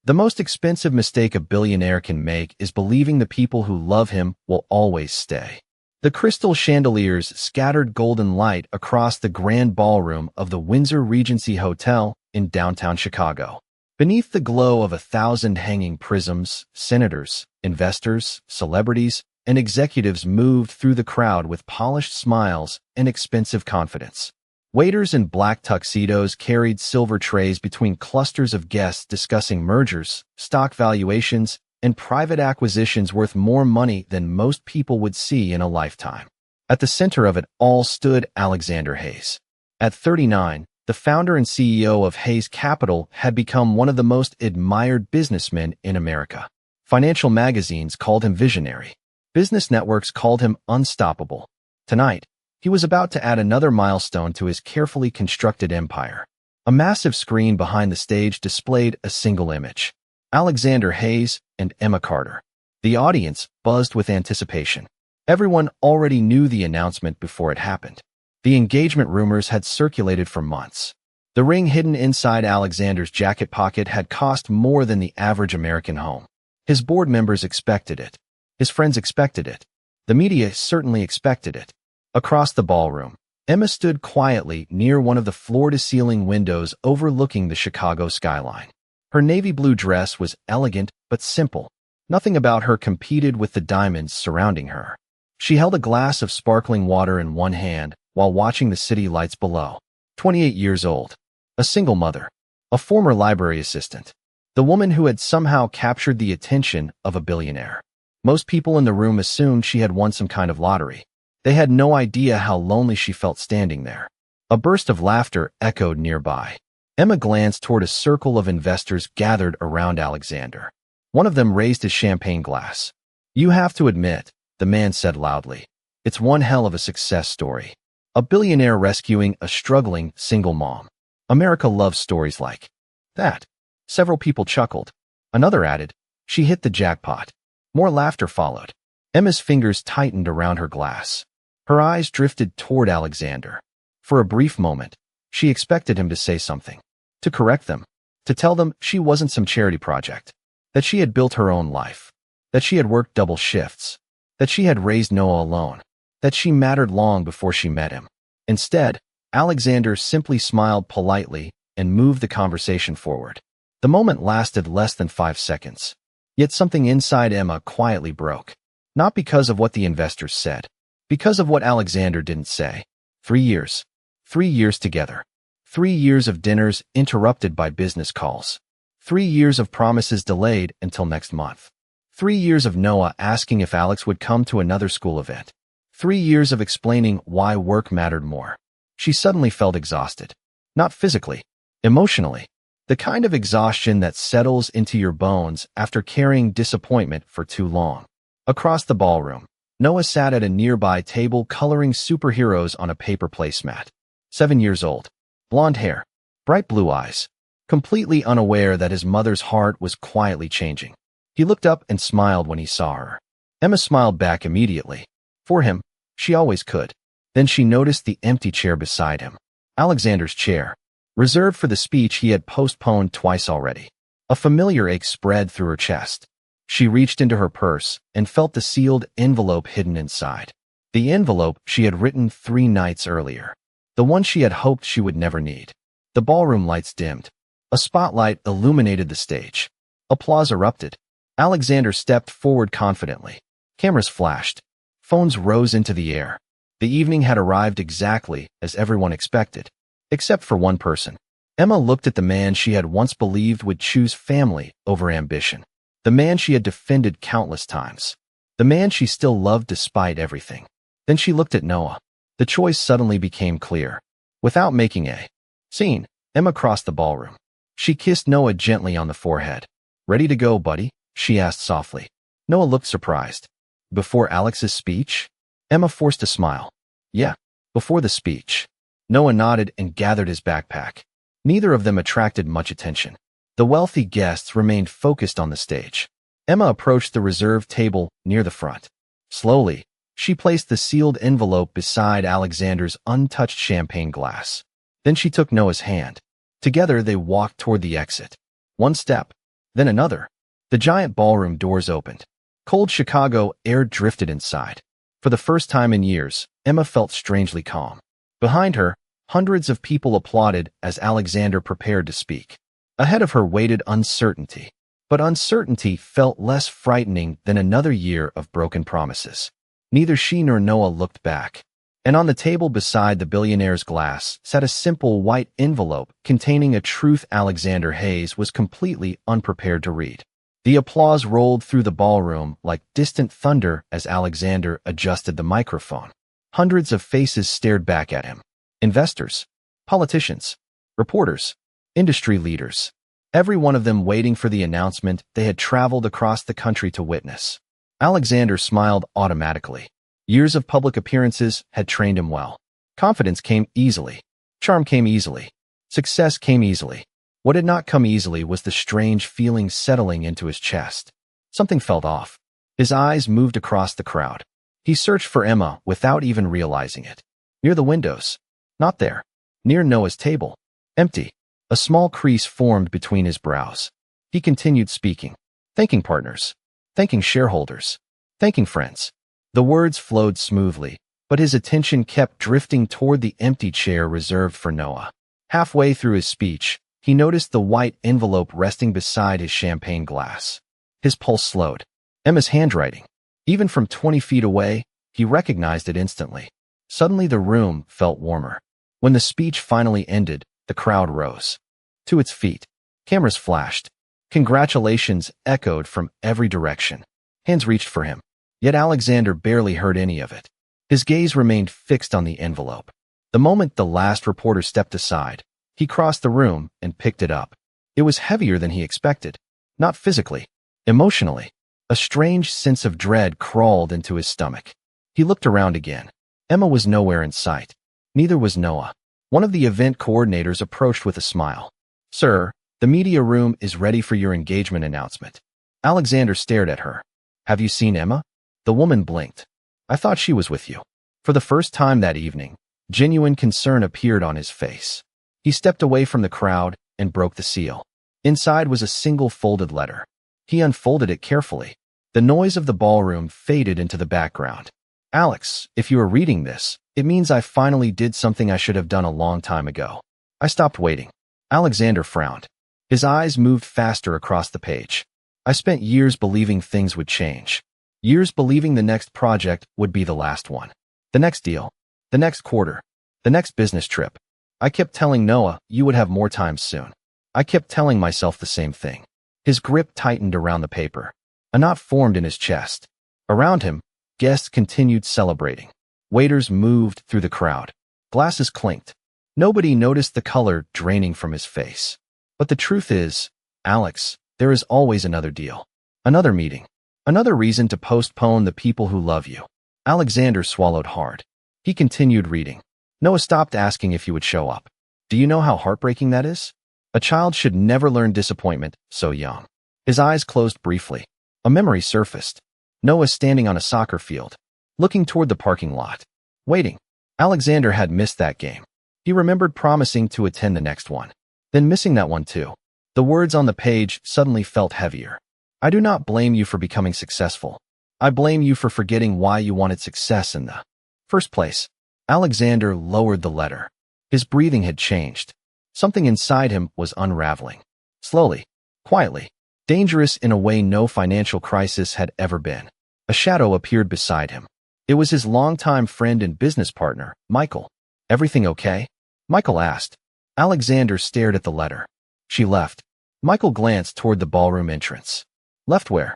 The most expensive mistake a billionaire can make is believing the people who love him will always stay. The crystal chandeliers scattered golden light across the grand ballroom of the Windsor Regency Hotel in downtown Chicago. Beneath the glow of 1,000 hanging prisms, senators, investors, celebrities, and executives moved through the crowd with polished smiles and expensive confidence. Waiters in black tuxedos carried silver trays between clusters of guests discussing mergers, stock valuations, and private acquisitions worth more money than most people would see in a lifetime. At the center of it all stood Alexander Hayes. At 39, the founder and CEO of Hayes Capital had become one of the most admired businessmen in America. Financial magazines called him visionary. Business networks called him unstoppable. Tonight, he was about to add another milestone to his carefully constructed empire. A massive screen behind the stage displayed a single image: Alexander Hayes and Emma Carter. The audience buzzed with anticipation. Everyone already knew the announcement before it happened. The engagement rumors had circulated for months. The ring hidden inside Alexander's jacket pocket had cost more than the average American home. His board members expected it. His friends expected it. The media certainly expected it. Across the ballroom, Emma stood quietly near one of the floor-to-ceiling windows overlooking the Chicago skyline. Her navy blue dress was elegant but simple. Nothing about her competed with the diamonds surrounding her. She held a glass of sparkling water in one hand while watching the city lights below. 28 years old. A single mother. A former library assistant. The woman who had somehow captured the attention of a billionaire. Most people in the room assumed she had won some kind of lottery. They had no idea how lonely she felt standing there. A burst of laughter echoed nearby. Emma glanced toward a circle of investors gathered around Alexander. One of them raised his champagne glass. "You have to admit," the man said loudly, "it's one hell of a success story. A billionaire rescuing a struggling single mom. America loves stories like that." Several people chuckled. Another added, "She hit the jackpot." More laughter followed. Emma's fingers tightened around her glass. Her eyes drifted toward Alexander. For a brief moment, she expected him to say something. To correct them. To tell them she wasn't some charity project. That she had built her own life. That she had worked double shifts. That she had raised Noah alone. That she mattered long before she met him. Instead, Alexander simply smiled politely and moved the conversation forward. The moment lasted less than 5 seconds. Yet something inside Emma quietly broke. Not because of what the investors said. Because of what Alexander didn't say. 3 years. 3 years together. 3 years of dinners interrupted by business calls. 3 years of promises delayed until next month. 3 years of Noah asking if Alex would come to another school event. 3 years of explaining why work mattered more. She suddenly felt exhausted. Not physically. Emotionally. The kind of exhaustion that settles into your bones after carrying disappointment for too long. Across the ballroom, Noah sat at a nearby table coloring superheroes on a paper placemat. 7 years old. Blonde hair. Bright blue eyes. Completely unaware that his mother's heart was quietly changing. He looked up and smiled when he saw her. Emma smiled back immediately. For him, she always could. Then she noticed the empty chair beside him. Alexander's chair. Reserved for the speech he had postponed twice already. A familiar ache spread through her chest. She reached into her purse and felt the sealed envelope hidden inside. The envelope she had written 3 nights earlier. The one she had hoped she would never need. The ballroom lights dimmed. A spotlight illuminated the stage. Applause erupted. Alexander stepped forward confidently. Cameras flashed. Phones rose into the air. The evening had arrived exactly as everyone expected. Except for one person. Emma looked at the man she had once believed would choose family over ambition. The man she had defended countless times. The man she still loved despite everything. Then she looked at Noah. The choice suddenly became clear. Without making a scene, Emma crossed the ballroom. She kissed Noah gently on the forehead. "Ready to go, buddy?" she asked softly. Noah looked surprised. "Before Alex's speech?" Emma forced a smile. "Yeah, before the speech." Noah nodded and gathered his backpack. Neither of them attracted much attention. The wealthy guests remained focused on the stage. Emma approached the reserved table near the front. Slowly, she placed the sealed envelope beside Alexander's untouched champagne glass. Then she took Noah's hand. Together they walked toward the exit. One step, Then another. The giant ballroom doors opened. Cold Chicago air drifted inside. For the first time in years, Emma felt strangely calm. Behind her, hundreds of people applauded as Alexander prepared to speak. Ahead of her waited uncertainty. But uncertainty felt less frightening than another year of broken promises. Neither she nor Noah looked back. And on the table beside the billionaire's glass sat a simple white envelope containing a truth Alexander Hayes was completely unprepared to read. The applause rolled through the ballroom like distant thunder as Alexander adjusted the microphone. Hundreds of faces stared back at him. Investors, politicians, reporters, industry leaders. Every one of them waiting for the announcement they had traveled across the country to witness. Alexander smiled automatically. Years of public appearances had trained him well. Confidence came easily. Charm came easily. Success came easily. What had not come easily was the strange feeling settling into his chest. Something felt off. His eyes moved across the crowd. He searched for Emma without even realizing it. Near the windows. Not there. Near Noah's table. Empty. A small crease formed between his brows. He continued speaking. Thanking partners. Thanking shareholders. Thanking friends. The words flowed smoothly, but his attention kept drifting toward the empty chair reserved for Noah. Halfway through his speech, he noticed the white envelope resting beside his champagne glass. His pulse slowed. Emma's handwriting. Even from 20 feet away, he recognized it instantly. Suddenly the room felt warmer. When the speech finally ended, the crowd rose. To its feet. Cameras flashed. Congratulations echoed from every direction. Hands reached for him. Yet Alexander barely heard any of it. His gaze remained fixed on the envelope. The moment the last reporter stepped aside, he crossed the room and picked it up. It was heavier than he expected. Not physically. Emotionally. A strange sense of dread crawled into his stomach. He looked around again. Emma was nowhere in sight. Neither was Noah. One of the event coordinators approached with a smile. "Sir, the media room is ready for your engagement announcement." Alexander stared at her. "Have you seen Emma?" The woman blinked. "I thought she was with you." For the first time that evening, genuine concern appeared on his face. He stepped away from the crowd and broke the seal. Inside was a single folded letter. He unfolded it carefully. The noise of the ballroom faded into the background. "Alex, if you are reading this, it means I finally did something I should have done a long time ago. I stopped waiting." Alexander frowned. His eyes moved faster across the page. "I spent years believing things would change. Years believing the next project would be the last one. The next deal. The next quarter. The next business trip. I kept telling Noah you would have more time soon. I kept telling myself the same thing." His grip tightened around the paper. A knot formed in his chest. Around him, guests continued celebrating. Waiters moved through the crowd. Glasses clinked. Nobody noticed the color draining from his face. But the truth is, Alex, there is always another deal. Another meeting. Another reason to postpone the people who love you. Alexander swallowed hard. He continued reading. Noah stopped asking if you would show up. Do you know how heartbreaking that is? A child should never learn disappointment so young. His eyes closed briefly. A memory surfaced. Noah standing on a soccer field, looking toward the parking lot. Waiting. Alexander had missed that game. He remembered promising to attend the next one, then missing that one too. The words on the page suddenly felt heavier. "I do not blame you for becoming successful. I blame you for forgetting why you wanted success in the first place." Alexander lowered the letter. His breathing had changed. Something inside him was unraveling. Slowly, quietly, dangerous in a way no financial crisis had ever been. A shadow appeared beside him. It was his longtime friend and business partner, Michael. "Everything okay?" Michael asked. Alexander stared at the letter. "She left." Michael glanced toward the ballroom entrance. "Left where?"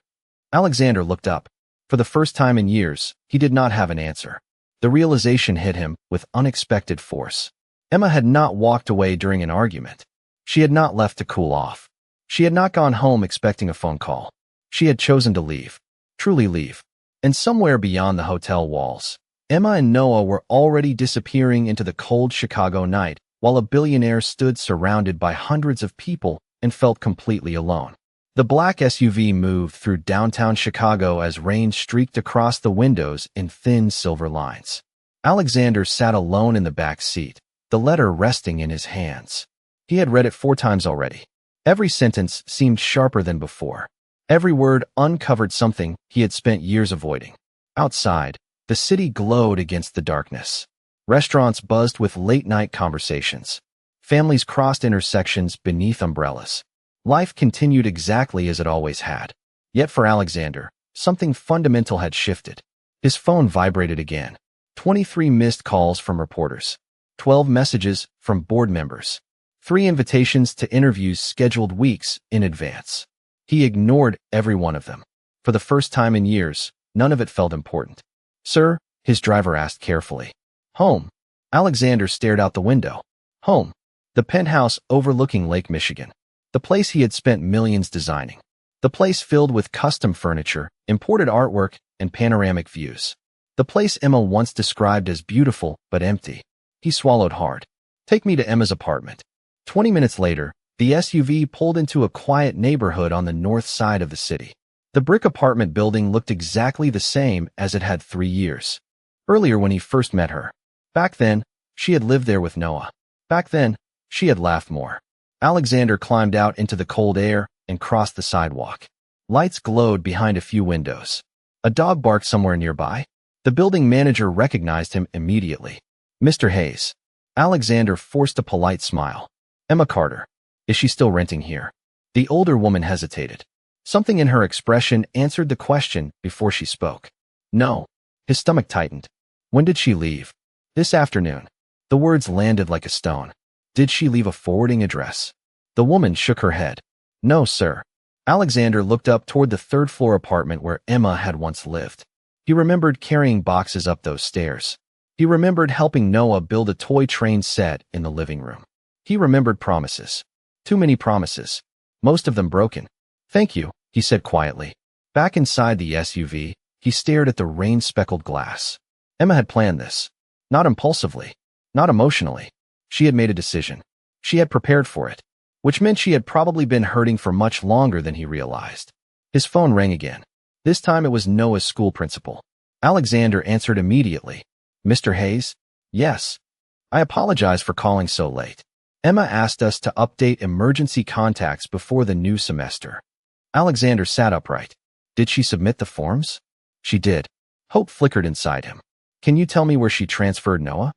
Alexander looked up. For the first time in years, he did not have an answer. The realization hit him with unexpected force. Emma had not walked away during an argument. She had not left to cool off. She had not gone home expecting a phone call. She had chosen to leave. Truly leave. And somewhere beyond the hotel walls, Emma and Noah were already disappearing into the cold Chicago night, while a billionaire stood surrounded by hundreds of people and felt completely alone. The black SUV moved through downtown Chicago as rain streaked across the windows in thin silver lines. Alexander sat alone in the back seat, the letter resting in his hands. He had read it 4 times already. Every sentence seemed sharper than before. Every word uncovered something he had spent years avoiding. Outside, the city glowed against the darkness. Restaurants buzzed with late-night conversations. Families crossed intersections beneath umbrellas. Life continued exactly as it always had. Yet for Alexander, something fundamental had shifted. His phone vibrated again. 23 missed calls from reporters. 12 messages from board members. 3 invitations to interviews scheduled weeks in advance. He ignored every one of them. For the first time in years, none of it felt important. "Sir," his driver asked carefully. "Home." Alexander stared out the window. Home. The penthouse overlooking Lake Michigan. The place he had spent millions designing. The place filled with custom furniture, imported artwork, and panoramic views. The place Emma once described as beautiful but empty. He swallowed hard. "Take me to Emma's apartment." 20 minutes later, the SUV pulled into a quiet neighborhood on the north side of the city. The brick apartment building looked exactly the same as it had 3 years earlier when he first met her. Back then, she had lived there with Noah. Back then, she had laughed more. Alexander climbed out into the cold air and crossed the sidewalk. Lights glowed behind a few windows. A dog barked somewhere nearby. The building manager recognized him immediately. "Mr. Hayes." Alexander forced a polite smile. "Emma Carter. Is she still renting here?" The older woman hesitated. Something in her expression answered the question before she spoke. "No." His stomach tightened. "When did she leave?" "This afternoon." The words landed like a stone. "Did she leave a forwarding address?" The woman shook her head. "No, sir." Alexander looked up toward the third-floor apartment where Emma had once lived. He remembered carrying boxes up those stairs. He remembered helping Noah build a toy train set in the living room. He remembered promises. Too many promises. Most of them broken. "Thank you," he said quietly. Back inside the SUV, he stared at the rain-speckled glass. Emma had planned this. Not impulsively. Not emotionally. She had made a decision. She had prepared for it. Which meant she had probably been hurting for much longer than he realized. His phone rang again. This time it was Noah's school principal. Alexander answered immediately. "Mr. Hayes?" "Yes." "I apologize for calling so late. Emma asked us to update emergency contacts before the new semester." Alexander sat upright. "Did she submit the forms?" "She did." Hope flickered inside him. "Can you tell me where she transferred Noah?"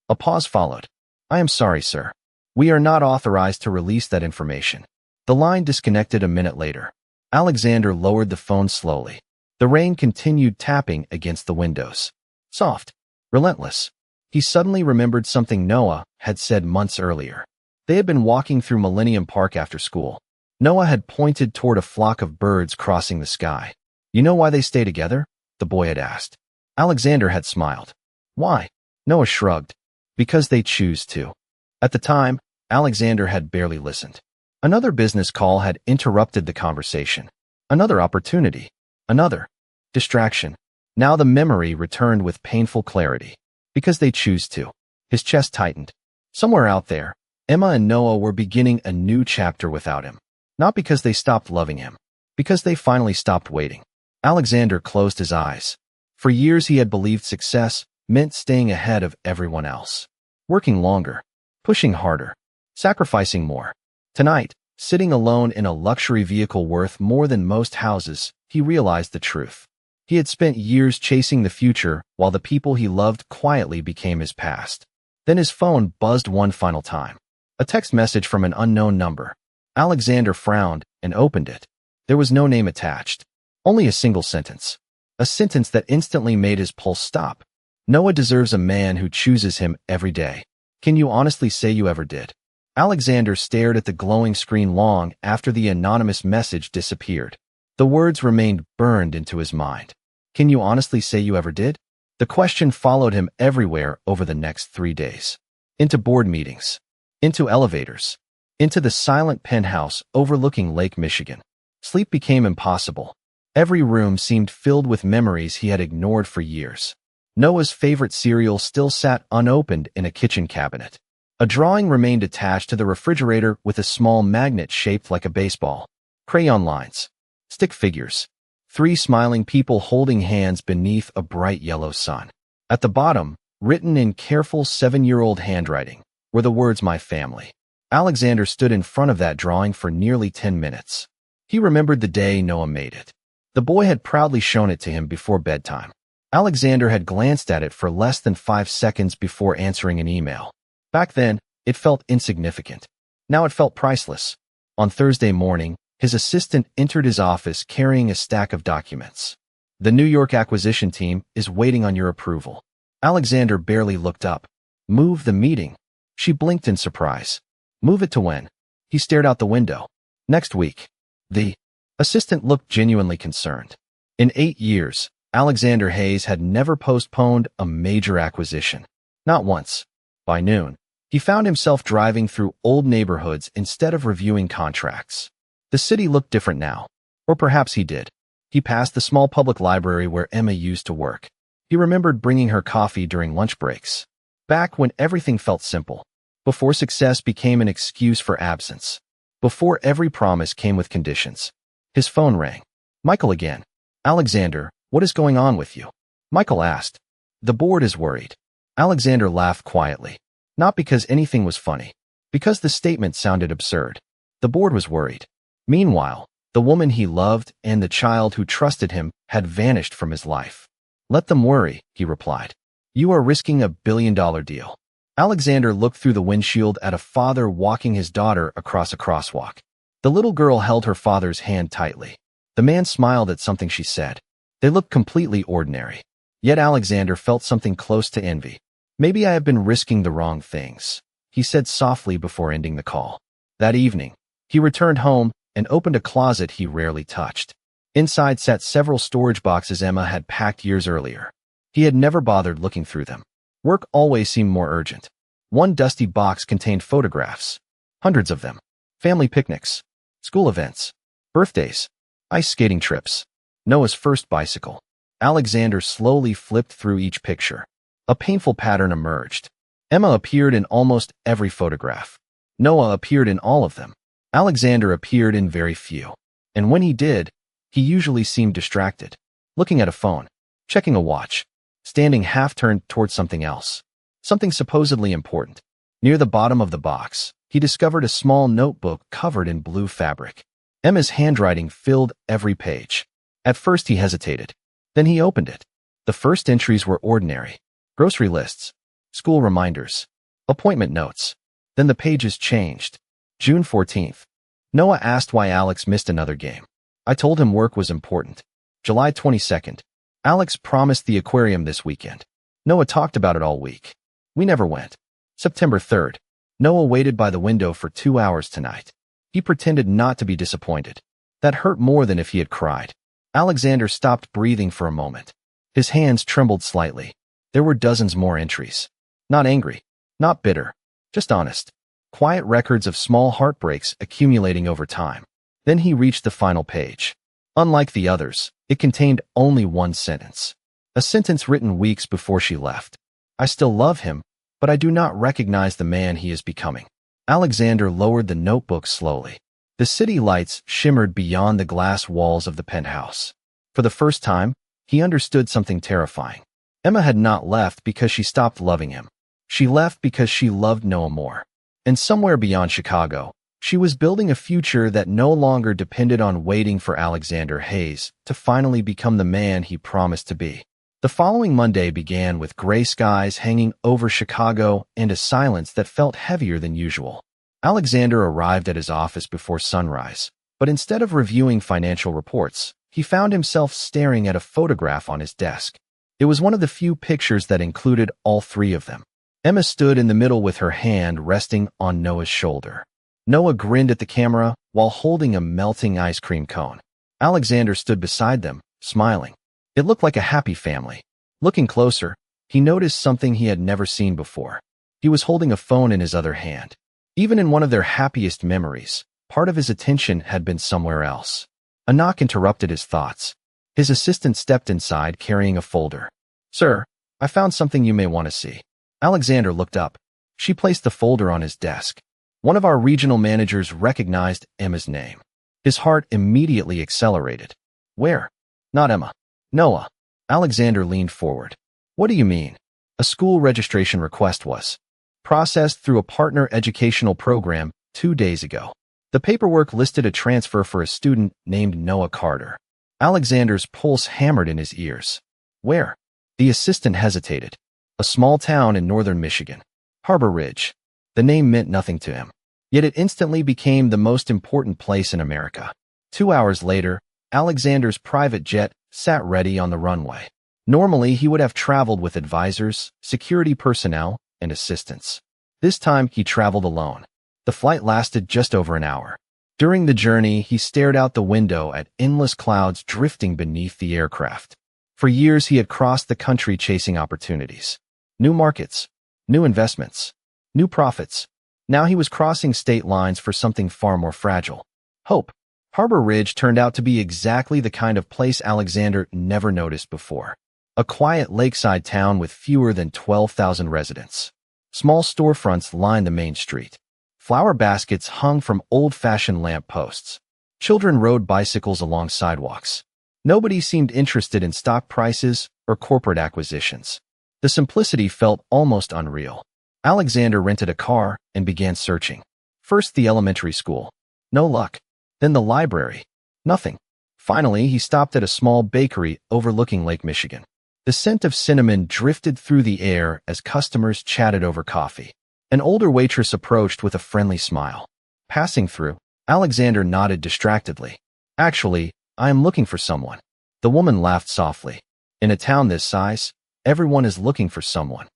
A pause followed. "I am sorry, sir. We are not authorized to release that information." The line disconnected a minute later. Alexander lowered the phone slowly. The rain continued tapping against the windows. Soft. Relentless. He suddenly remembered something Noah had said months earlier. They had been walking through Millennium Park after school. Noah had pointed toward a flock of birds crossing the sky. "You know why they stay together?" the boy had asked. Alexander had smiled. "Why?" Noah shrugged. "Because they choose to." At the time, Alexander had barely listened. Another business call had interrupted the conversation. Another opportunity. Another distraction. Now the memory returned with painful clarity. Because they choose to. His chest tightened. Somewhere out there, Emma and Noah were beginning a new chapter without him. Not because they stopped loving him. Because they finally stopped waiting. Alexander closed his eyes. For years he had believed success meant staying ahead of everyone else. Working longer. Pushing harder. Sacrificing more. Tonight, sitting alone in a luxury vehicle worth more than most houses, he realized the truth. He had spent years chasing the future while the people he loved quietly became his past. Then his phone buzzed one final time. A text message from an unknown number. Alexander frowned and opened it. There was no name attached. Only a single sentence. A sentence that instantly made his pulse stop. "Noah deserves a man who chooses him every day. Can you honestly say you ever did?" Alexander stared at the glowing screen long after the anonymous message disappeared. The words remained burned into his mind. "Can you honestly say you ever did?" The question followed him everywhere over the next 3 days. Into board meetings. Into elevators. Into the silent penthouse overlooking Lake Michigan. Sleep became impossible. Every room seemed filled with memories he had ignored for years. Noah's favorite cereal still sat unopened in a kitchen cabinet. A drawing remained attached to the refrigerator with a small magnet shaped like a baseball. Crayon lines. Stick figures. 3 smiling people holding hands beneath a bright yellow sun. At the bottom, written in careful 7-year-old handwriting, were the words "my family." Alexander stood in front of that drawing for nearly 10 minutes. He remembered the day Noah made it. The boy had proudly shown it to him before bedtime. Alexander had glanced at it for less than 5 seconds before answering an email. Back then, it felt insignificant. Now it felt priceless. On Thursday morning, his assistant entered his office carrying a stack of documents. The New York acquisition team is waiting on your approval. Alexander barely looked up. Move the meeting. She blinked in surprise. Move it to when? He stared out the window. Next week. The assistant looked genuinely concerned. In 8 years, Alexander Hayes had never postponed a major acquisition. Not once. By noon, he found himself driving through old neighborhoods instead of reviewing contracts. The city looked different now. Or perhaps he did. He passed the small public library where Emma used to work. He remembered bringing her coffee during lunch breaks. Back when everything felt simple. Before success became an excuse for absence. Before every promise came with conditions. His phone rang. Michael again. Alexander, what is going on with you? Michael asked. The board is worried. Alexander laughed quietly. Not because anything was funny. Because the statement sounded absurd. The board was worried. Meanwhile, the woman he loved and the child who trusted him had vanished from his life. Let them worry, he replied. You are risking a billion-dollar deal. Alexander looked through the windshield at a father walking his daughter across a crosswalk. The little girl held her father's hand tightly. The man smiled at something she said. They looked completely ordinary. Yet Alexander felt something close to envy. Maybe I have been risking the wrong things, he said softly before ending the call. That evening, he returned home and opened a closet he rarely touched. Inside sat several storage boxes Emma had packed years earlier. He had never bothered looking through them. Work always seemed more urgent. One dusty box contained photographs. Hundreds of them. Family picnics. School events. Birthdays. Ice skating trips. Noah's first bicycle. Alexander slowly flipped through each picture. A painful pattern emerged. Emma appeared in almost every photograph. Noah appeared in all of them. Alexander appeared in very few. And when he did, he usually seemed distracted. Looking at a phone. Checking a watch. Standing half-turned towards something else. Something supposedly important. Near the bottom of the box, he discovered a small notebook covered in blue fabric. Emma's handwriting filled every page. At first he hesitated. Then he opened it. The first entries were ordinary. Grocery lists. School reminders. Appointment notes. Then the pages changed. June 14th. Noah asked why Alex missed another game. I told him work was important. July 22nd. Alex promised the aquarium this weekend. Noah talked about it all week. We never went. September 3rd. Noah waited by the window for 2 hours tonight. He pretended not to be disappointed. That hurt more than if he had cried. Alexander stopped breathing for a moment. His hands trembled slightly. There were dozens more entries. Not angry. Not bitter. Just honest. Quiet records of small heartbreaks accumulating over time. Then he reached the final page. Unlike the others, it contained only one sentence. A sentence written weeks before she left. I still love him, but I do not recognize the man he is becoming. Alexander lowered the notebook slowly. The city lights shimmered beyond the glass walls of the penthouse. For the first time, he understood something terrifying. Emma had not left because she stopped loving him. She left because she loved Noah more. And somewhere beyond Chicago, she was building a future that no longer depended on waiting for Alexander Hayes to finally become the man he promised to be. The following Monday began with gray skies hanging over Chicago and a silence that felt heavier than usual. Alexander arrived at his office before sunrise, but instead of reviewing financial reports, he found himself staring at a photograph on his desk. It was one of the few pictures that included all three of them. Emma stood in the middle with her hand resting on Noah's shoulder. Noah grinned at the camera while holding a melting ice cream cone. Alexander stood beside them, smiling. It looked like a happy family. Looking closer, he noticed something he had never seen before. He was holding a phone in his other hand. Even in one of their happiest memories, part of his attention had been somewhere else. A knock interrupted his thoughts. His assistant stepped inside carrying a folder. Sir, I found something you may want to see. Alexander looked up. She placed the folder on his desk. One of our regional managers recognized Emma's name. His heart immediately accelerated. Where? Not Emma. Noah. Alexander leaned forward. What do you mean? A school registration request was processed through a partner educational program 2 days ago. The paperwork listed a transfer for a student named Noah Carter. Alexander's pulse hammered in his ears. Where? The assistant hesitated. A small town in northern Michigan. Harbor Ridge. The name meant nothing to him. Yet it instantly became the most important place in America. 2 hours later, Alexander's private jet sat ready on the runway. Normally, he would have traveled with advisors, security personnel, and assistants. This time, he traveled alone. The flight lasted just over an hour. During the journey, he stared out the window at endless clouds drifting beneath the aircraft. For years, he had crossed the country chasing opportunities. New markets, new investments, new profits. Now he was crossing state lines for something far more fragile. Hope. Harbor Ridge turned out to be exactly the kind of place Alexander never noticed before. A quiet lakeside town with fewer than 12,000 residents. Small storefronts lined the main street. Flower baskets hung from old-fashioned lamp posts. Children rode bicycles along sidewalks. Nobody seemed interested in stock prices or corporate acquisitions. The simplicity felt almost unreal. Alexander rented a car and began searching. First the elementary school. No luck. Then the library. Nothing. Finally, he stopped at a small bakery overlooking Lake Michigan. The scent of cinnamon drifted through the air as customers chatted over coffee. An older waitress approached with a friendly smile. Passing through, Alexander nodded distractedly. Actually, I am looking for someone. The woman laughed softly. In a town this size, everyone is looking for someone.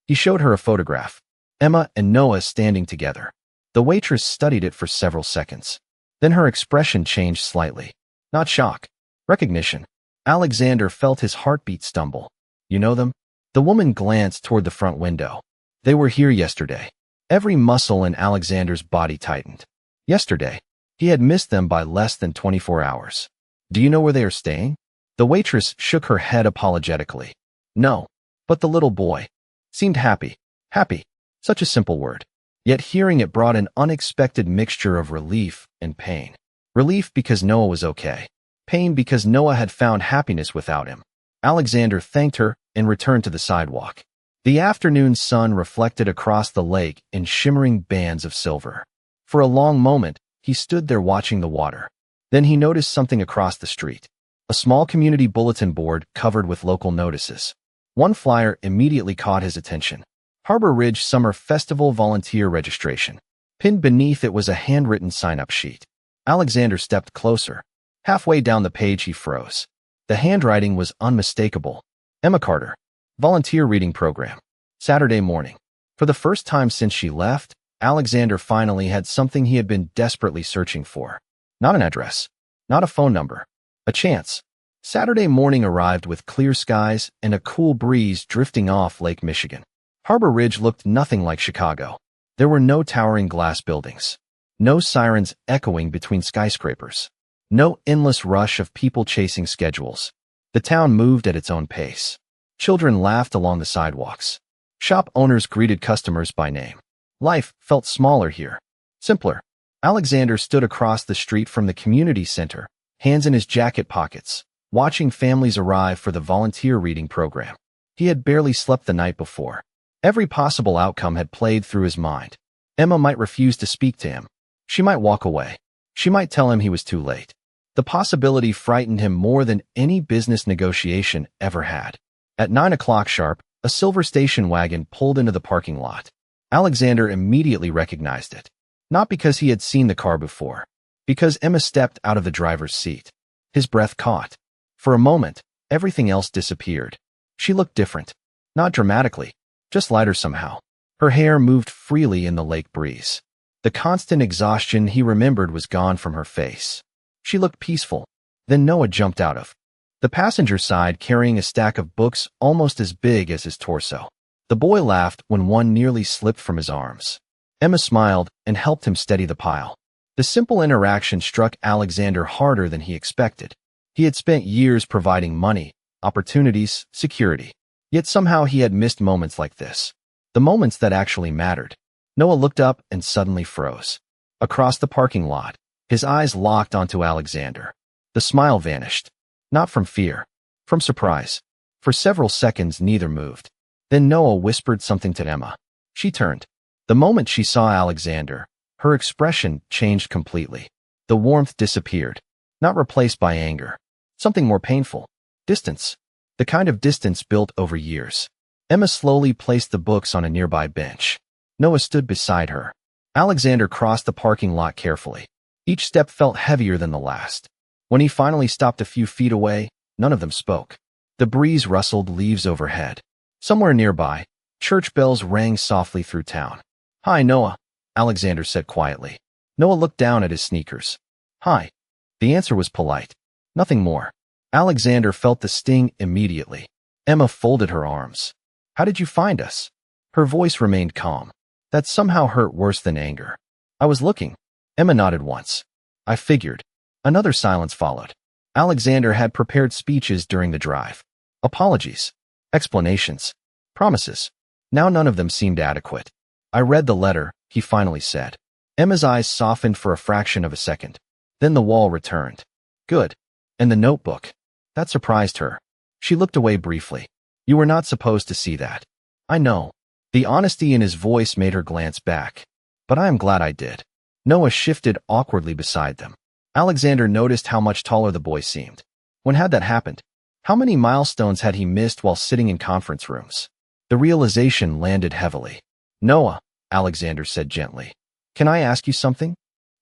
He showed her a photograph. Emma and Noah standing together. The waitress studied it for several seconds. Then her expression changed slightly. Not shock. Recognition. Alexander felt his heartbeat stumble. You know them? The woman glanced toward the front window. They were here yesterday. Every muscle in Alexander's body tightened. Yesterday. He had missed them by less than 24 hours. Do you know where they are staying? The waitress shook her head apologetically. No. But the little boy seemed happy. Happy. Such a simple word. Yet hearing it brought an unexpected mixture of relief and pain. Relief because Noah was okay. Pain because Noah had found happiness without him. Alexander thanked her and returned to the sidewalk. The afternoon sun reflected across the lake in shimmering bands of silver. For a long moment, he stood there watching the water. Then he noticed something across the street. A small community bulletin board covered with local notices. One flyer immediately caught his attention. Harbor Ridge Summer Festival Volunteer Registration. Pinned beneath it was a handwritten sign-up sheet. Alexander stepped closer. Halfway down the page he froze. The handwriting was unmistakable. Emma Carter. Volunteer Reading Program. Saturday morning. For the first time since she left, Alexander finally had something he had been desperately searching for. Not an address. Not a phone number. A chance. Saturday morning arrived with clear skies and a cool breeze drifting off Lake Michigan. Harbor Ridge looked nothing like Chicago. There were no towering glass buildings. No sirens echoing between skyscrapers. No endless rush of people chasing schedules. The town moved at its own pace. Children laughed along the sidewalks. Shop owners greeted customers by name. Life felt smaller here. Simpler. Alexander stood across the street from the community center, hands in his jacket pockets, watching families arrive for the volunteer reading program. He had barely slept the night before. Every possible outcome had played through his mind. Emma might refuse to speak to him. She might walk away. She might tell him he was too late. The possibility frightened him more than any business negotiation ever had. At 9 o'clock sharp, a silver station wagon pulled into the parking lot. Alexander immediately recognized it. Not because he had seen the car before. Because Emma stepped out of the driver's seat. His breath caught. For a moment, everything else disappeared. She looked different. Not dramatically. Just lighter somehow. Her hair moved freely in the lake breeze. The constant exhaustion he remembered was gone from her face. She looked peaceful. Then Noah jumped out of the passenger side carrying a stack of books almost as big as his torso. The boy laughed when one nearly slipped from his arms. Emma smiled and helped him steady the pile. The simple interaction struck Alexander harder than he expected. He had spent years providing money, opportunities, security. Yet somehow he had missed moments like this. The moments that actually mattered. Noah looked up and suddenly froze. Across the parking lot, his eyes locked onto Alexander. The smile vanished. Not from fear. From surprise. For several seconds neither moved. Then Noah whispered something to Emma. She turned. The moment she saw Alexander, Her expression changed completely. The warmth disappeared, not replaced by anger. Something more painful. Distance. The kind of distance built over years. Emma slowly placed the books on a nearby bench. Noah stood beside her. Alexander crossed the parking lot carefully. Each step felt heavier than the last. When he finally stopped a few feet away, none of them spoke. The breeze rustled leaves overhead. Somewhere nearby, church bells rang softly through town. "Hi, Noah," Alexander said quietly. Noah looked down at his sneakers. "Hi." The answer was polite. Nothing more. Alexander felt the sting immediately. Emma folded her arms. "How did you find us?" Her voice remained calm. That somehow hurt worse than anger. "I was looking." Emma nodded once. "I figured." Another silence followed. Alexander had prepared speeches during the drive. Apologies. Explanations. Promises. Now none of them seemed adequate. "I read the letter," he finally said. Emma's eyes softened for a fraction of a second. Then the wall returned. "Good. And the notebook." That surprised her. She looked away briefly. "You were not supposed to see that." "I know." The honesty in his voice made her glance back. "But I am glad I did." Noah shifted awkwardly beside them. Alexander noticed how much taller the boy seemed. When had that happened? How many milestones had he missed while sitting in conference rooms? The realization landed heavily. "Noah," Alexander said gently, "can I ask you something?"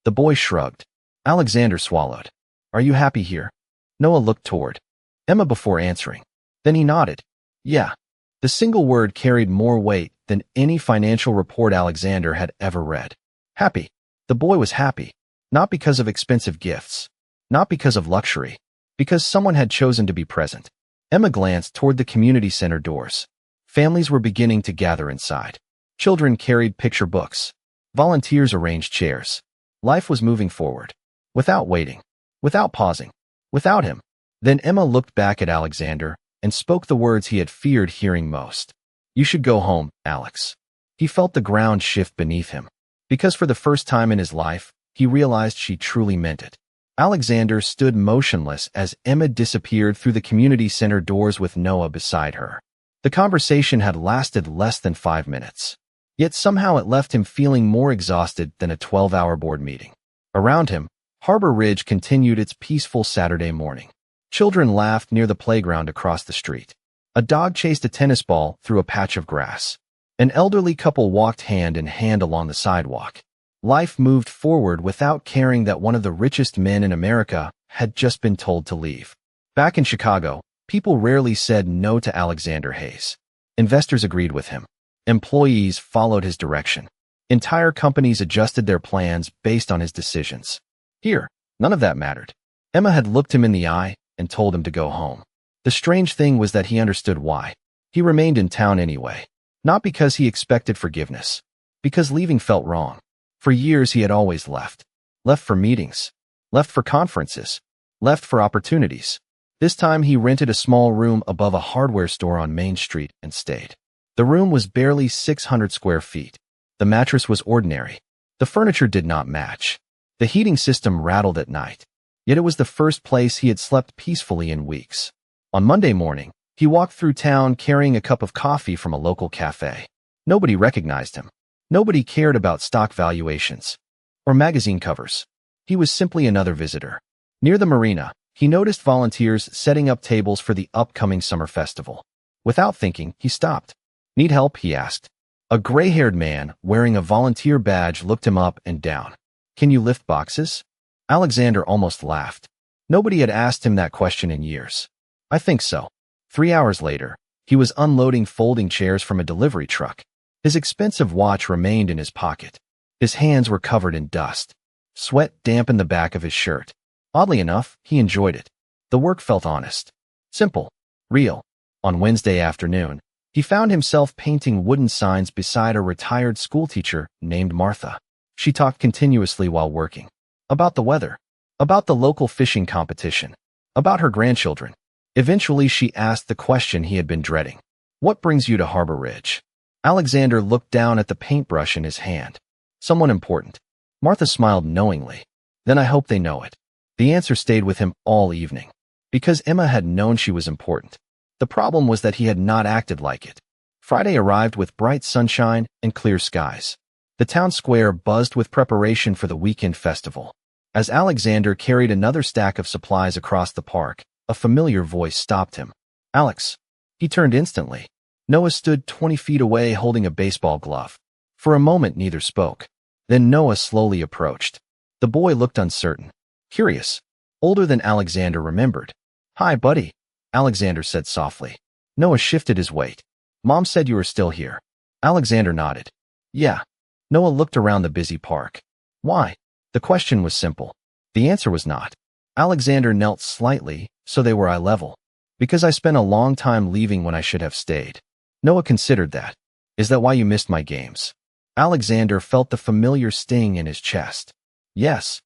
The boy shrugged. Alexander swallowed. "Are you happy here?" Noah looked toward Emma before answering. Then he nodded. "Yeah." The single word carried more weight than any financial report Alexander had ever read. Happy. The boy was happy. Not because of expensive gifts. Not because of luxury. Because someone had chosen to be present. Emma glanced toward the community center doors. Families were beginning to gather inside. Children carried picture books. Volunteers arranged chairs. Life was moving forward. Without waiting. Without pausing. Without him. Then Emma looked back at Alexander and spoke the words he had feared hearing most. "You should go home, Alex." He felt the ground shift beneath him. Because for the first time in his life, he realized she truly meant it. Alexander stood motionless as Emma disappeared through the community center doors with Noah beside her. The conversation had lasted less than 5 minutes. Yet somehow it left him feeling more exhausted than a 12-hour board meeting. Around him, Harbor Ridge continued its peaceful Saturday morning. Children laughed near the playground across the street. A dog chased a tennis ball through a patch of grass. An elderly couple walked hand in hand along the sidewalk. Life moved forward without caring that one of the richest men in America had just been told to leave. Back in Chicago, people rarely said no to Alexander Hayes. Investors agreed with him. Employees followed his direction. Entire companies adjusted their plans based on his decisions. Here, none of that mattered. Emma had looked him in the eye and told him to go home. The strange thing was that he understood why. He remained in town anyway. Not because he expected forgiveness. Because leaving felt wrong. For years he had always left. Left for meetings. Left for conferences. Left for opportunities. This time he rented a small room above a hardware store on Main Street and stayed. The room was barely 600 square feet. The mattress was ordinary. The furniture did not match. The heating system rattled at night. Yet it was the first place he had slept peacefully in weeks. On Monday morning, he walked through town carrying a cup of coffee from a local cafe. Nobody recognized him. Nobody cared about stock valuations or magazine covers. He was simply another visitor. Near the marina, he noticed volunteers setting up tables for the upcoming summer festival. Without thinking, he stopped. "Need help?" he asked. A gray-haired man wearing a volunteer badge looked him up and down. "Can you lift boxes?" Alexander almost laughed. Nobody had asked him that question in years. "I think so." 3 hours later, he was unloading folding chairs from a delivery truck. His expensive watch remained in his pocket. His hands were covered in dust. Sweat dampened the back of his shirt. Oddly enough, he enjoyed it. The work felt honest. Simple. Real. On Wednesday afternoon, he found himself painting wooden signs beside a retired schoolteacher named Martha. She talked continuously while working. About the weather. About the local fishing competition. About her grandchildren. Eventually she asked the question he had been dreading. "What brings you to Harbor Ridge?" Alexander looked down at the paintbrush in his hand. "Someone important." Martha smiled knowingly. "Then I hope they know it." The answer stayed with him all evening. Because Emma had known she was important. The problem was that he had not acted like it. Friday arrived with bright sunshine and clear skies. The town square buzzed with preparation for the weekend festival. As Alexander carried another stack of supplies across the park, a familiar voice stopped him. Alex. He turned instantly. Noah stood 20 feet away holding a baseball glove. For a moment neither spoke. Then Noah slowly approached. The boy looked uncertain, curious, older than Alexander remembered. Hi, buddy, Alexander said softly. Noah shifted his weight. Mom said you were still here. Alexander nodded. Yeah. Noah looked around the busy park. Why? The question was simple. The answer was not. Alexander knelt slightly, so they were eye level. Because I spent a long time leaving when I should have stayed. Noah considered that. Is that why you missed my games? Alexander felt the familiar sting in his chest. Yes.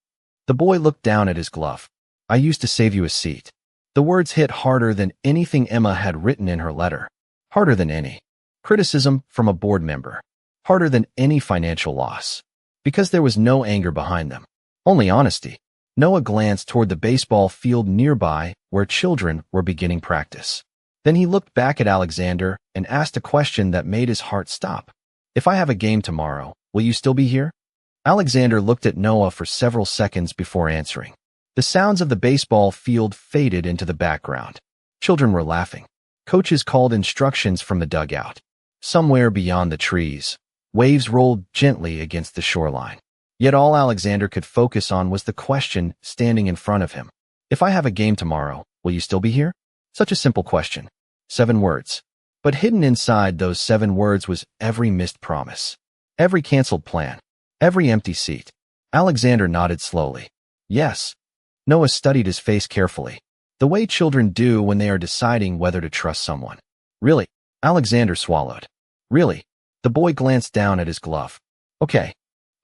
The boy looked down at his glove. I used to save you a seat. The words hit harder than anything Emma had written in her letter. Harder than any criticism from a board member. Harder than any financial loss. Because there was no anger behind them. Only honesty. Noah glanced toward the baseball field nearby where children were beginning practice. Then he looked back at Alexander and asked a question that made his heart stop. If I have a game tomorrow, will you still be here? Alexander looked at Noah for several seconds before answering. The sounds of the baseball field faded into the background. Children were laughing. Coaches called instructions from the dugout. Somewhere beyond the trees, waves rolled gently against the shoreline. Yet all Alexander could focus on was the question standing in front of him. If I have a game tomorrow, will you still be here? Such a simple question. 7 words. But hidden inside those 7 words was every missed promise. Every canceled plan. Every empty seat. Alexander nodded slowly. Yes. Noah studied his face carefully. The way children do when they are deciding whether to trust someone. Really? Alexander swallowed. Really? The boy glanced down at his glove. Okay.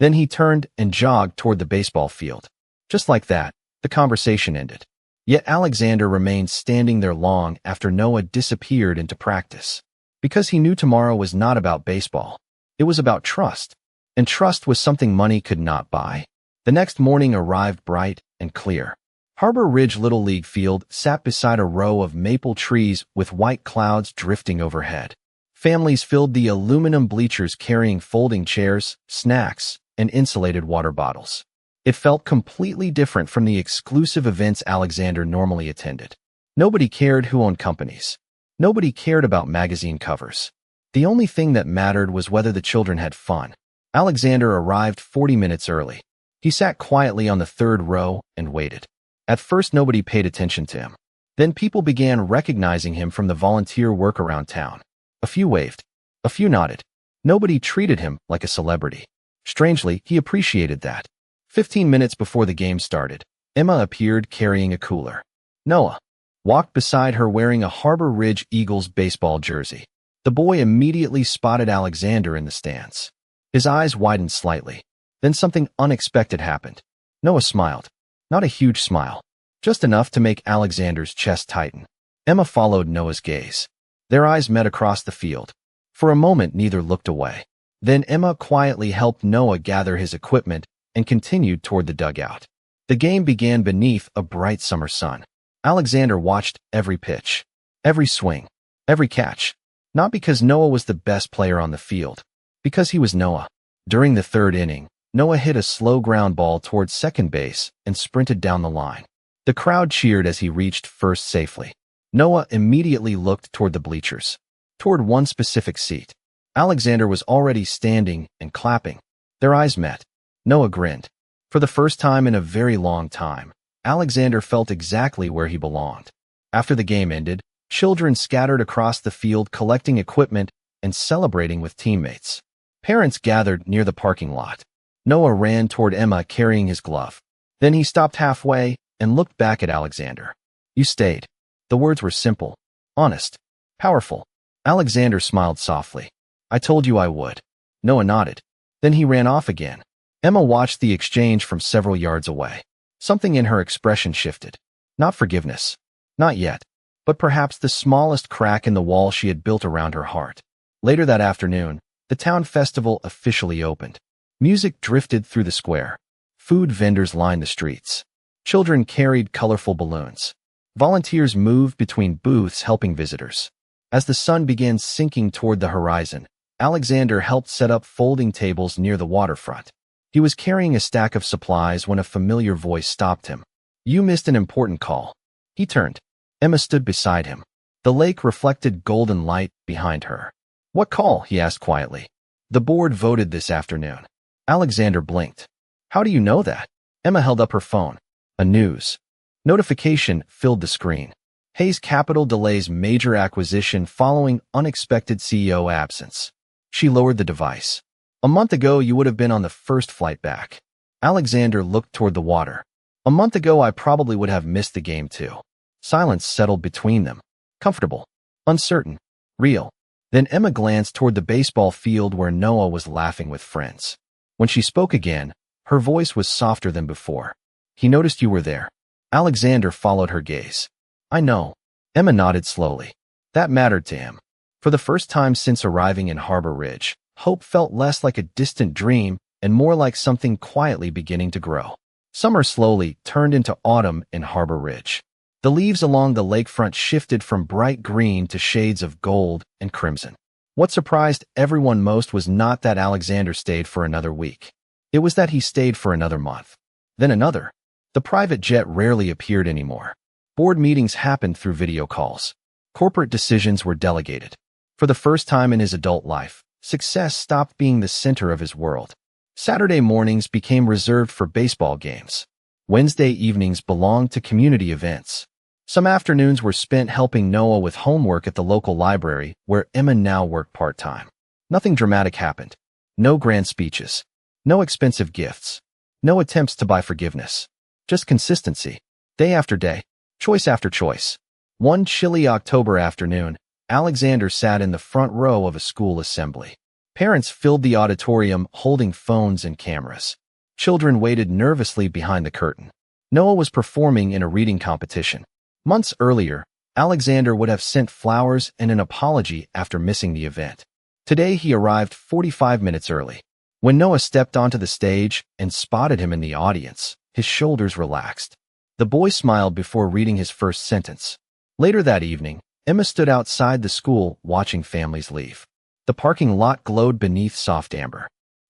Then he turned and jogged toward the baseball field. Just like that, the conversation ended. Yet Alexander remained standing there long after Noah disappeared into practice. Because he knew tomorrow was not about baseball. It was about trust. And trust was something money could not buy. The next morning arrived bright and clear. Harbor Ridge Little League Field sat beside a row of maple trees with white clouds drifting overhead. Families filled the aluminum bleachers carrying folding chairs, snacks, and insulated water bottles. It felt completely different from the exclusive events Alexander normally attended. Nobody cared who owned companies. Nobody cared about magazine covers. The only thing that mattered was whether the children had fun. Alexander arrived 40 minutes early. He sat quietly on the 3rd row and waited. At first nobody paid attention to him. Then people began recognizing him from the volunteer work around town. A few waved. A few nodded. Nobody treated him like a celebrity. Strangely, he appreciated that. 15 minutes before the game started, Emma appeared carrying a cooler. Noah walked beside her wearing a Harbor Ridge Eagles baseball jersey. The boy immediately spotted Alexander in the stands. His eyes widened slightly. Then something unexpected happened. Noah smiled. Not a huge smile. Just enough to make Alexander's chest tighten. Emma followed Noah's gaze. Their eyes met across the field. For a moment neither looked away. Then Emma quietly helped Noah gather his equipment and continued toward the dugout. The game began beneath a bright summer sun. Alexander watched every pitch, every swing, every catch. Not because Noah was the best player on the field. Because he was Noah. During the 3rd inning, Noah hit a slow ground ball towards second base and sprinted down the line. The crowd cheered as he reached first safely. Noah immediately looked toward the bleachers, toward one specific seat. Alexander was already standing and clapping. Their eyes met. Noah grinned. For the first time in a very long time, Alexander felt exactly where he belonged. After the game ended, children scattered across the field collecting equipment and celebrating with teammates. Parents gathered near the parking lot. Noah ran toward Emma carrying his glove. Then he stopped halfway and looked back at Alexander. You stayed. The words were simple, honest, powerful. Alexander smiled softly. I told you I would. Noah nodded. Then he ran off again. Emma watched the exchange from several yards away. Something in her expression shifted. Not forgiveness. Not yet. But perhaps the smallest crack in the wall she had built around her heart. Later that afternoon, the town festival officially opened. Music drifted through the square. Food vendors lined the streets. Children carried colorful balloons. Volunteers moved between booths helping visitors. As the sun began sinking toward the horizon, Alexander helped set up folding tables near the waterfront. He was carrying a stack of supplies when a familiar voice stopped him. "You missed an important call." He turned. Emma stood beside him. The lake reflected golden light behind her. "What call?" he asked quietly. "The board voted this afternoon." Alexander blinked. "How do you know that?" Emma held up her phone. A news notification filled the screen. Hayes Capital delays major acquisition following unexpected CEO absence. She lowered the device. "A month ago, you would have been on the first flight back." Alexander looked toward the water. "A month ago, I probably would have missed the game too." Silence settled between them. Comfortable, uncertain, real. Then Emma glanced toward the baseball field where Noah was laughing with friends. When she spoke again, her voice was softer than before. "He noticed you were there." Alexander followed her gaze. "I know." Emma nodded slowly. That mattered to him. For the first time since arriving in Harbor Ridge, hope felt less like a distant dream and more like something quietly beginning to grow. Summer slowly turned into autumn in Harbor Ridge. The leaves along the lakefront shifted from bright green to shades of gold and crimson. What surprised everyone most was not that Alexander stayed for another week. It was that he stayed for another month. Then another. The private jet rarely appeared anymore. Board meetings happened through video calls. Corporate decisions were delegated. For the first time in his adult life, success stopped being the center of his world. Saturday mornings became reserved for baseball games. Wednesday evenings belonged to community events. Some afternoons were spent helping Noah with homework at the local library, where Emma now worked part-time. Nothing dramatic happened. No grand speeches. No expensive gifts. No attempts to buy forgiveness. Just consistency. Day after day. Choice after choice. One chilly October afternoon, Alexander sat in the front row of a school assembly. Parents filled the auditorium holding phones and cameras. Children waited nervously behind the curtain. Noah was performing in a reading competition. Months earlier, Alexander would have sent flowers and an apology after missing the event. Today he arrived 45 minutes early. When Noah stepped onto the stage and spotted him in the audience, his shoulders relaxed. The boy smiled before reading his first sentence. Later that evening, Emma stood outside the school watching families leave. The parking lot glowed beneath soft amber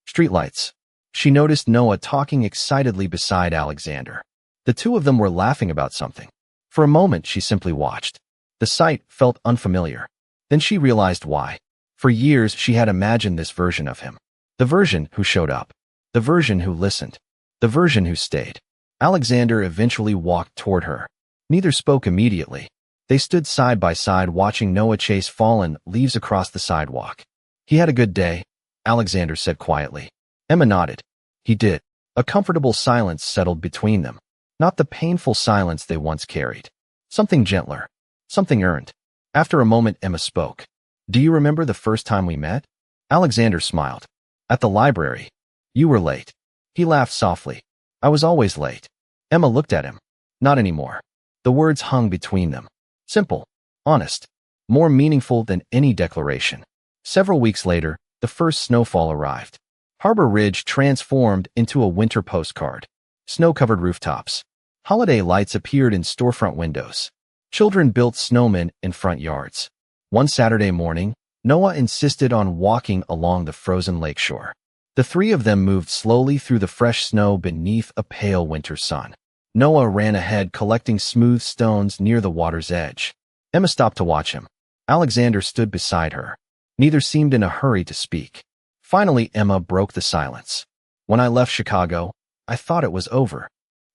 streetlights. She noticed Noah talking excitedly beside Alexander. The two of them were laughing about something. For a moment, she simply watched. The sight felt unfamiliar. Then she realized why. For years, she had imagined this version of him. The version who showed up. The version who listened. The version who stayed. Alexander eventually walked toward her. Neither spoke immediately. They stood side by side watching Noah chase fallen leaves across the sidewalk. "He had a good day," Alexander said quietly. Emma nodded. He did. A comfortable silence settled between them. Not the painful silence they once carried. Something gentler. Something earned. After a moment, Emma spoke. "Do you remember the first time we met?" Alexander smiled. "At the library. You were late." He laughed softly. "I was always late." Emma looked at him. Not anymore. The words hung between them. Simple. Honest. More meaningful than any declaration. Several weeks later, the first snowfall arrived. Harbor Ridge transformed into a winter postcard. Snow-covered rooftops. Holiday lights appeared in storefront windows. Children built snowmen in front yards. One Saturday morning, Noah insisted on walking along the frozen lakeshore. The three of them moved slowly through the fresh snow beneath a pale winter sun. Noah ran ahead, collecting smooth stones near the water's edge. Emma stopped to watch him. Alexander stood beside her. Neither seemed in a hurry to speak. Finally, Emma broke the silence. "When I left Chicago, I thought it was over."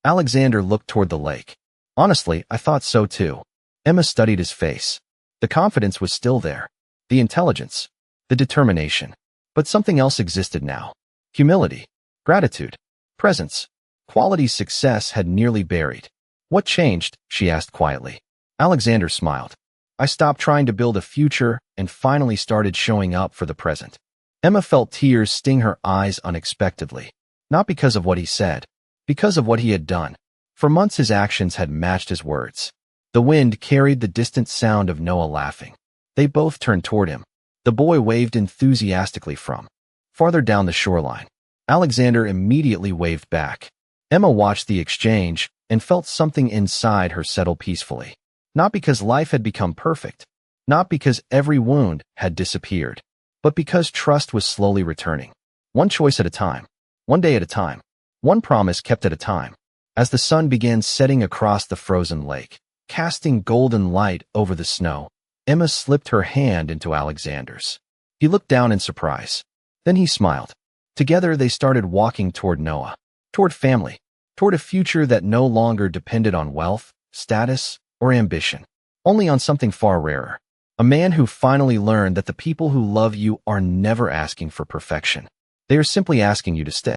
Alexander looked toward the lake. "Honestly, I thought so too." Emma studied his face. The confidence was still there. The intelligence. The determination. But something else existed now. Humility. Gratitude. Presence. Qualities success had nearly buried. "What changed?" she asked quietly. Alexander smiled. "I stopped trying to build a future and finally started showing up for the present." Emma felt tears sting her eyes unexpectedly. Not because of what he said. Because of what he had done. For months his actions had matched his words. The wind carried the distant sound of Noah laughing. They both turned toward him. The boy waved enthusiastically from farther down the shoreline. Alexander immediately waved back. Emma watched the exchange and felt something inside her settle peacefully. Not because life had become perfect. Not because every wound had disappeared. but because trust was slowly returning. One choice at a time, one day at a time, one promise kept at a time. As the sun began setting across the frozen lake, casting golden light over the snow, Emma slipped her hand into Alexander's. He looked down in surprise. Then he smiled. Together they started walking toward Noah, toward family, toward a future that no longer depended on wealth, status, or ambition, only on something far rarer. A man who finally learned that the people who love you are never asking for perfection. They are simply asking you to stay.